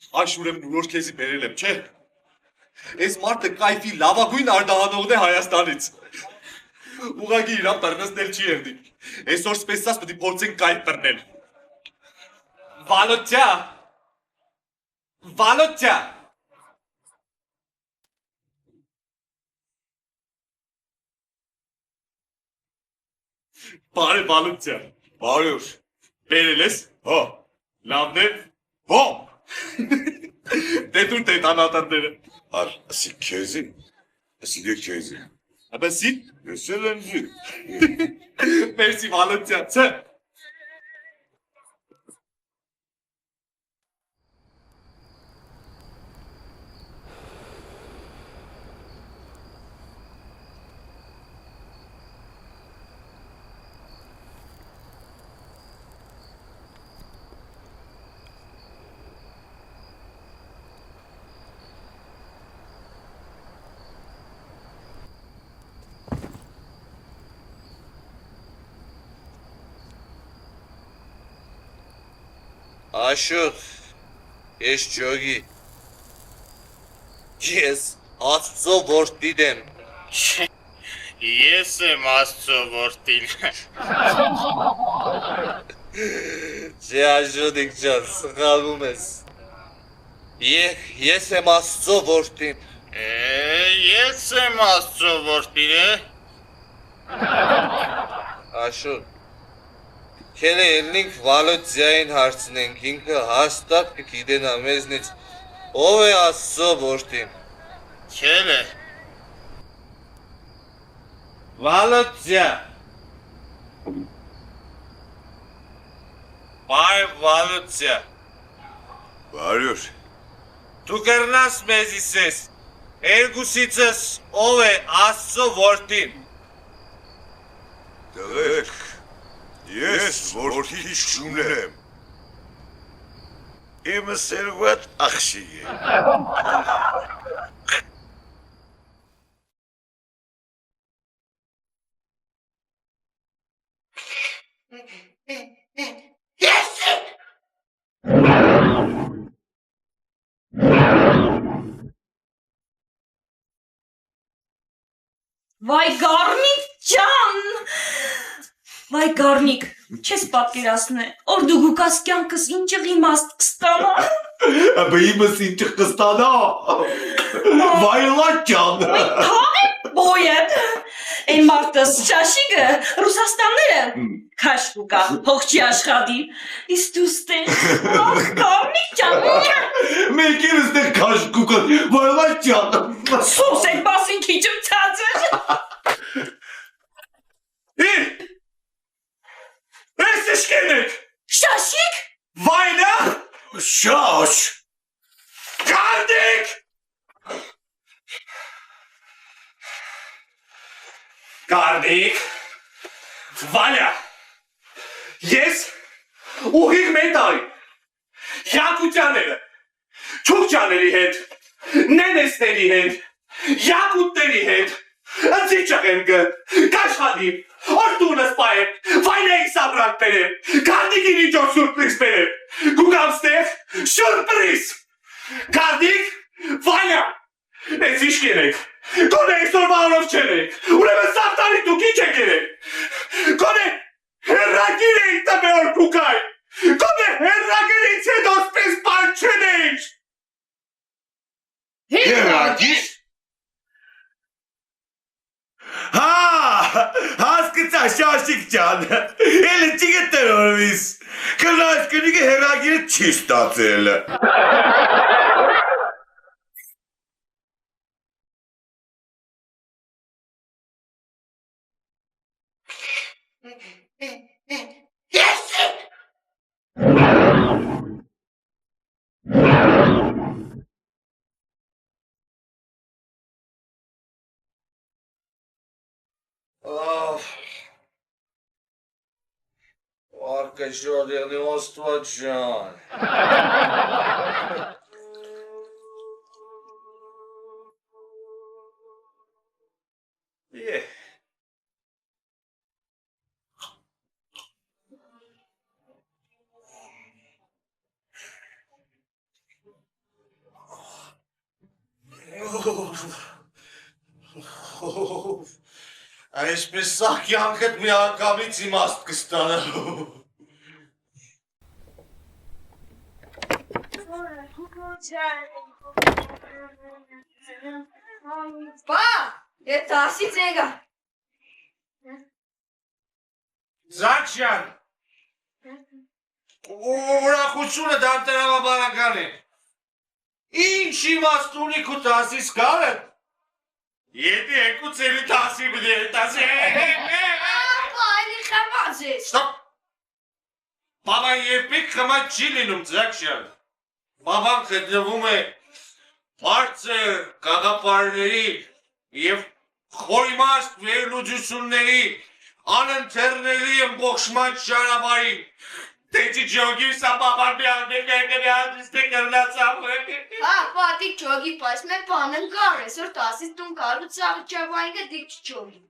Աշուրեմ նոր քեզի բերել եմ, չէ։ Այս մարդը կայֆի լավագույն արդահանողն է Հայաստանից։ Ուղղակի իրան բռնեցնել չի երդի։ Այսօր սպեսած պետք է փորձենք կայֆ բռնել։ Վալոթյա։ Վալոթյա։ Բարի Վալոթյա։ Բարյուր։ Բերել ես։ Հա։ Լավն է։ Հա։ Դե դուր դե տանատանները։ Ար, ասի քեզի։ Ասի դե քեզի։ Աբասի։ Եսել ընձի։ Մերսի Վալոթյա, չէ։ Աշուտ, ես ջոգի, ես աստծո որդին եմ։ Ես եմ աստծո որդին։ Չէ աշուտիկ ջան, սխալվում ես։ Ես եմ աստծո որդին։ Ես եմ աստծո որդին, Աշուտ, քելե ելնինք Վալոթյային հարցնենք, ինքը հաստատ կգիտենա մեզնից ով է աստծո որդին։ Քելե։ Վալոթյա։ Բայ Վալոթյա։ Բարյուր։ Դու կրնաս մեզ իսես, երկուսիցս ով է աստծո որդին։ Տղեկ, ես որդի չունեմ։ Իմը սերվատ ախշի է։ Վայ գառնիկ ջան, վայ գառնիկ, չես պատկերացնե, որ դու գուկաս կյանքս ինչեղ իմաստ կստանա։ Աբա իմս ինչ կստանա։ Վայլա ջան։ Թաղի բոյետ, այն մարդս շաշիկը, Ռուսաստանները, քաշ գուկա, հող չի աշխատի, իսկ դու ստեղ, ախ գառնիկ ջան։ Մեկերս դե քաշ կուկա, վայլա ջան։ Սուս այդ բասին քիչում ծածր։ Ես իշկենեք։ Շաշիկ։ Վայլա։ Շաշ։ Գարդիկ։ Գարդիկ։ Վալյա։ Ես ուղիղ մետարի։ Յակուտյաները։ Չուկյաների հետ։ Նենեսների հետ։ Յակուտների հետ։ Ընձիճղ եմ գը։ Կաշխադիմ։ Որդունս պայեմ, վայնեիք սաբրակ բերեմ, գարդիկին իջոր սուրպրիզ բերեմ, գուգամ ստեղ, շուրպրիզ, գարդիկ, վայնա, ես իշկ երեք, կոնե այսօր վարով չերեք, ուրեմն սաղտարի դուք ինչ եք երեք, կոնե հերրագիր էիք տմեոր կուկայ, կոնե հերրագիրից հետո սպես բան չնեիք։ Հերագիր։ Հասկացա շաշիկ ջան, էլը չի գտնորվիս, կնաս կնիկը հերագիրը չի ստացել։ Արկաշոր եղնի ոստված ջան։ Այսպես սա կյանքդ մի անգամից իմաստ կստանալու։ Բա, ես դասից եկա։ Զաքշյան, ուրախությունը դանտրավաբանական է։ Ինչ իմաստ ունի քու դասից գալը։ Եթե եկուց էլի դասի բդի է, դասի Ապա, այլի խմած ես։ Ստոպ։ Բաբան երբեք խմած չի լինում, Զաքշյան։ Բաբան գտնվում է բարձր գաղափարների և խորիմաստ վերլուծությունների անընթեռնելի ըմբողջման ճանապարհին։ Տեչի ջոգի սա բաբան Պատիկ ջոգի պես մեն բանն կար այսօր դասից տուն գալուց սաղ ճավայինը դիք ջոգի։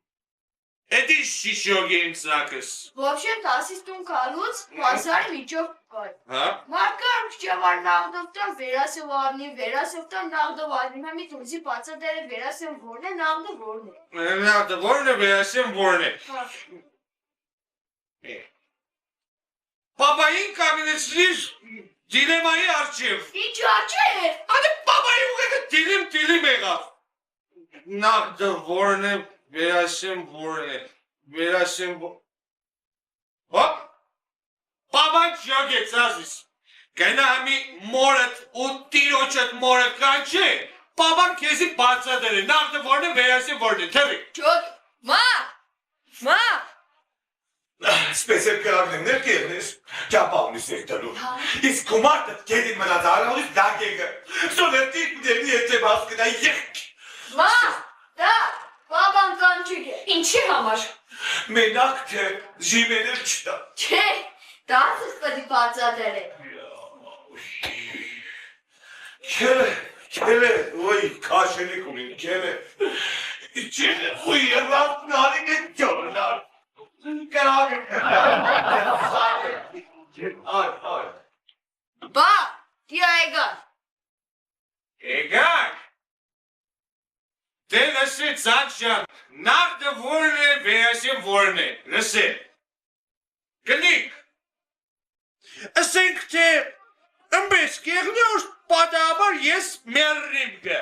Էդի շի ջոգի իմ սակս։ Вообще դասից տուն գալուց բազարի միջով կար։ Հա։ Մարկար ճավար նաղդովտան վերասովտան նաղդովարնի համի տունզի բացադերը վերասեմ որն է նաղդը որն է։ Նաղդը որն է վերասեմ որն է։ Բաբային կանգնեցրիր դիլեմայի առջև։ Ինչ աչեր։ Ադե բաբայի ուղեկը դիլեմ եղավ։ Նաղդը որն է, վերասեմ որն է, վերասեմ Հա։ Բաբան ջոգեց ազիս։ Գնա համի մորդ ու տիրոջդ մորը կանչե, բաբան քեզի բացադեր է, նաղդը որն է, վերասեմ որն է, թևի։ Ջոգ, մա։ Սպեսել կրագնեմ ներկերնես, ճապավնի սերտալու։ Իսկ կոմարտըտ կեդին մնացարավից դագեգը, սոլերտիկ մդերնի եթեմ հասկնա եք։ Մա, դա, բաբան կանչիկ է։ Ինչի համար։ Մենակ թե ժիմեներ չտա։ Չէ, դասս պդի բացադեր է։ Kele, oy kaşeli kumin kele. İçine uyuyan nari geçiyorlar. Karar. Ay. Բա, դիա եկա։ Եկակ։ Դե լսի Զաքշյան, նաղդը որն է, վերասեմ որն է, լսի։ Գնիկ։ Ասենք թե ըմբես կեղնյոր պատահաբար ես մեռնիմ գը։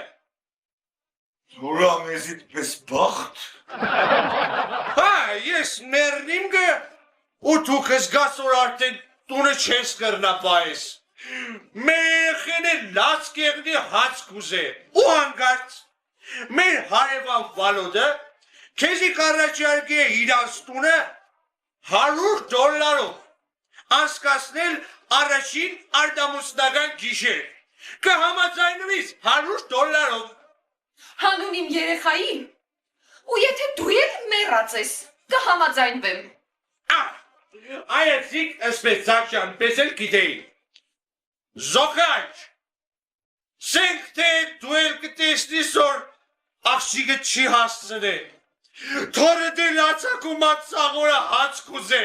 Ura mezit pes baht. Հա, ես մեռնիմ գը, ու դու կզգաս որ արդեն տունը չես կրնա պայես։ Մեր լաց կեղնի հաց կուզե, ու հանգարց։ Մեր հարևան Վալոդը քեզի կառաջարկի է իրանց տունը $100 անցկացնել առաջին արտամուսնական գիշեր։ Կհամաձայնվիս $100 Հանուն իմ երեխային, ու եթե դու ետ մեռած ես, կհամաձայնվեմ։ Այեցիկ ասպես Զաքշյան պես էլ գիտեի։ Զոքաչ, սենք թե դու էլ կտեսնիս որ աղջիկը չի հասցնե, թորը դե լացակում ատսաղորը հաց կուզե,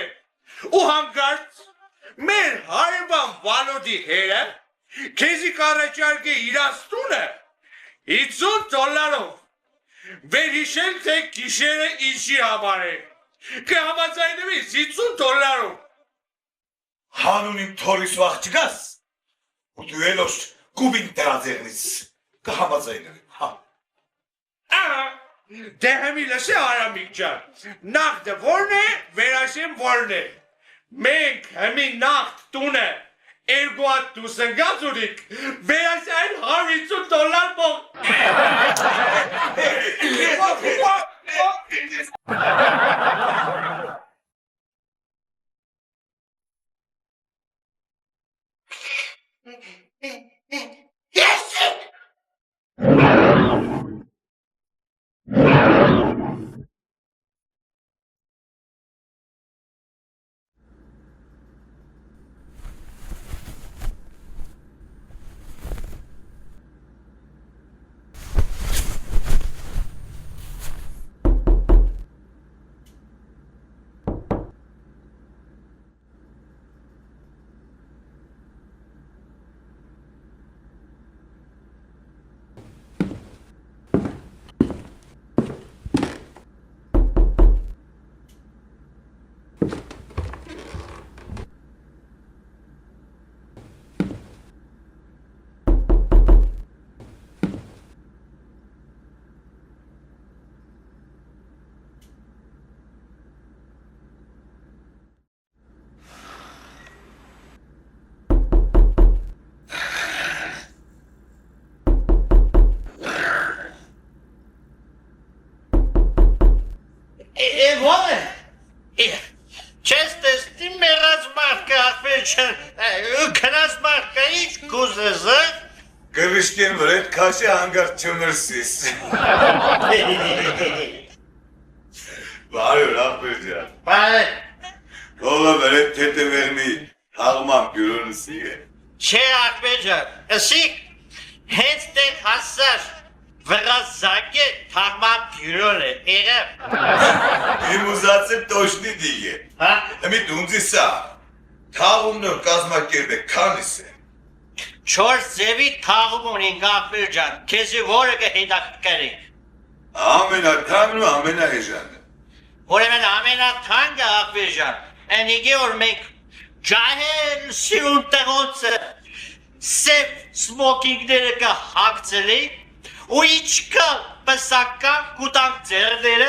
ու հանգարց մեր հարևան Վալոդի հերը քեզի կառաջարկ է իրանց տունը $50 վերհիշել թե գիշերը ինչի համար է, կհամաձայնվիս $50 Հանունին թորիս վաղ չգաս, ու դու էլոշ կուբին տրաձեղնից, կհամաձայնվի, հա։ Դե հեմի լսե Արամիկ ջան, նաղդը որն է, վերասեմ որն է, մենք հեմի նաղդ տունը երկու հատ դուս ընգած ունիք, վերասայն $150 քնած մարդկա ինչ կուզես, Կրիշկեն վրետ քաշի հանգար չմրսիս։ Բարի ռապեջան։ Բայ, Ողը վրետ թետը վերմի հաղման բյուրոնսի է։ չէ ախպեջան, ասիկ, հենց տեղ հասար, վրազակ է թաղման բյուրոն է, եղև։ Իմ ուզացեմ տոշնի դիգե։ Հա? Մի դունձի սա, թաղումնոր կազմակերբ է քանիս է։ 4 ձևի թաղում ունենք ախպեջան, քեզի որը կհետաքրքրի։ Ամենաթանն ու ամենահեժանը։ Ուրեմն ամենաթանկը ախպեջան, այնիգի որ մենք ջահել սիրուն տեղոնցը սև սմոքինգները կհագցելի ու իչկա պսական կուտանք ձերները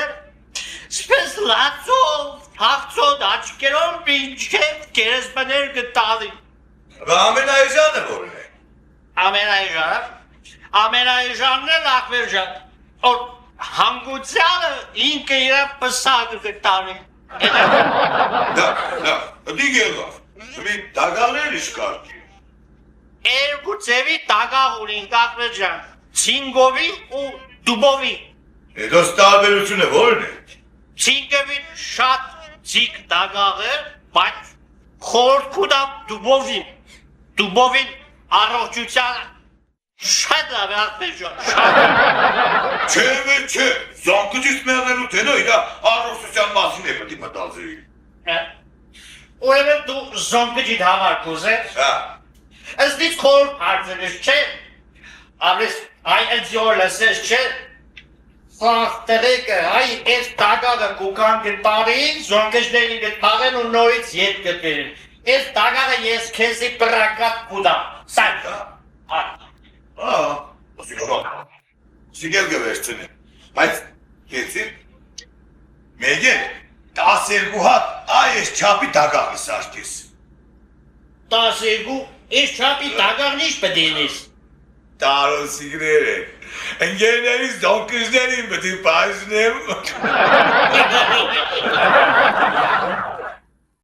սպես լացով, հաղցոտ աչկերով մինչև կերեսպներ գտալի։ Ամենահեժանը որն է։ Ամենայժանն էլ ախպեջան, որ հանգուցյանը ինքը իրա պսակը գտալի։ Դիգելով, մի դագալներ իշկարկի։ Երկու ձևի տագաղ ունենք ախպեջան, ցինգովի ու դուբովի։ Հետո ստարբերությունը որն է։ Ցինգովին շատ ցիկ տագաղ է, բայց խորտ կուտամ դուբովին։ Դուբովին առողջության շատ լավ է ախպեջան, շատ։ Չէ, զանկջից մեղնելու թենո իրա առողջության մասին է պետք է մտածեի։ Ուրեմն դու զոնգջիդ համար կուզես։ Հա։ Ըստ ից խորտ հարցերս չէ։ Ամրես այ ընձյոր լսես չէ։ Սաղտերեկը այ այս տագաղը կուկան գտարի, զոնգջների գտաղեն ու նորից ետ գտերին։ Այս տագաղը ես քեզի պրակատ կուդամ։ Սայք։ Սիգել գվերցնի, բայց կեցի, մեգեն 12 հատ այս չապի դագաղի սարկես։ 12 այս չապի տագաղն ինչ պդինիս։ Տարոն սիգներ է, ընգերներից դոնքիզներին բդի պաժնեմ։